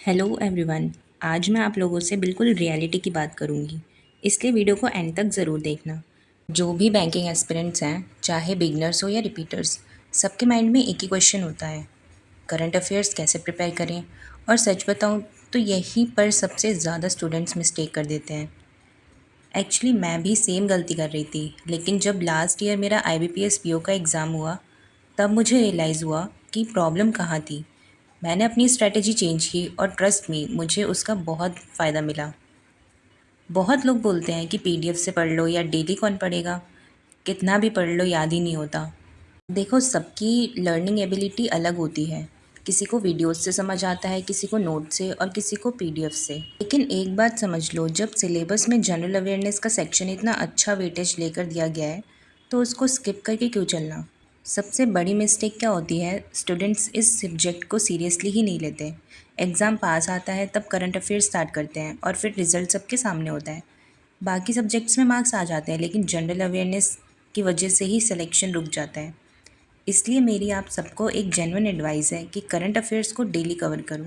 Hello everyone. आज मैं आप लोगों से बिल्कुल रियलिटी की बात करूंगी, इसलिए वीडियो को एंड तक ज़रूर देखना। जो भी बैंकिंग एस्पिरेंट्स हैं, चाहे बिगनर्स हो या रिपीटर्स, सबके माइंड में एक ही क्वेश्चन होता है, करंट अफेयर्स कैसे प्रिपेयर करें। और सच बताऊं तो यहीं पर सबसे ज़्यादा स्टूडेंट्स मिस्टेक कर देते हैं। एक्चुअली मैं भी सेम गलती कर रही थी, लेकिन जब लास्ट ईयर मेरा IBPS PO का एग्ज़ाम हुआ, तब मुझे रियलाइज़ हुआ कि प्रॉब्लम कहाँ थी। मैंने अपनी स्ट्रैटेजी चेंज की और ट्रस्ट मी, मुझे उसका बहुत फ़ायदा मिला। बहुत लोग बोलते हैं कि PDF से पढ़ लो या डेली कौन पढ़ेगा, कितना भी पढ़ लो याद ही नहीं होता। देखो, सबकी लर्निंग एबिलिटी अलग होती है। किसी को वीडियोस से समझ आता है, किसी को नोट से और किसी को PDF से। लेकिन एक बात समझ लो, जब सिलेबस में जनरल अवेयरनेस का सेक्शन इतना अच्छा वेटेज लेकर दिया गया है, तो उसको स्किप करके क्यों चलना। सबसे बड़ी मिस्टेक क्या होती है, स्टूडेंट्स इस सब्जेक्ट को सीरियसली ही नहीं लेते। एग्ज़ाम पास आता है तब करंट अफेयर स्टार्ट करते हैं और फिर रिजल्ट सबके सामने होता है। बाकी सब्जेक्ट्स में मार्क्स आ जाते हैं, लेकिन जनरल अवेयरनेस की वजह से ही सिलेक्शन रुक जाता है। इसलिए मेरी आप सबको एक जेन्युइन एडवाइस है कि करंट अफेयर्स को डेली कवर करो।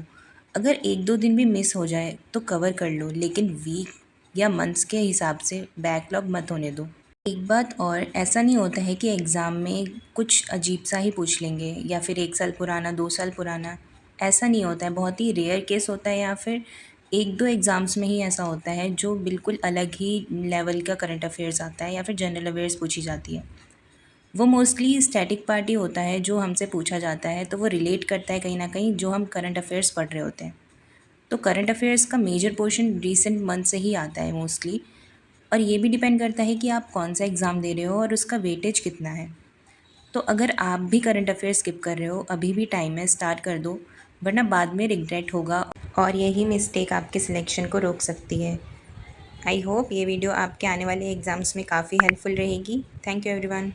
अगर एक दो दिन भी मिस हो जाए तो कवर कर लो, लेकिन वीक या मंथ्स के हिसाब से बैकलॉग मत होने दो। एक बात और, ऐसा नहीं होता है कि एग्ज़ाम में कुछ अजीब सा ही पूछ लेंगे या फिर 1 साल पुराना 2 साल पुराना। ऐसा नहीं होता है, बहुत ही रेयर केस होता है, या फिर एक दो एग्ज़ाम्स में ही ऐसा होता है जो बिल्कुल अलग ही लेवल का करंट अफेयर्स आता है या फिर जनरल अवेयर्स पूछी जाती है। वो मोस्टली स्टैटिक पार्ट ही होता है जो हमसे पूछा जाता है, तो वो रिलेट करता है कहीं ना कहीं जो हम करंट अफेयर्स पढ़ रहे होते हैं। तो करंट अफेयर्स का मेजर पोर्शन रीसेंट मंथ से ही आता है मोस्टली। और ये भी डिपेंड करता है कि आप कौन सा एग्ज़ाम दे रहे हो और उसका वेटेज कितना है। तो अगर आप भी करंट अफेयर्स स्किप कर रहे हो, अभी भी टाइम है, स्टार्ट कर दो, वरना बाद में रिग्रेट होगा और यही मिस्टेक आपके सिलेक्शन को रोक सकती है। आई होप ये वीडियो आपके आने वाले एग्ज़ाम्स में काफ़ी हेल्पफुल रहेगी। Thank you everyone.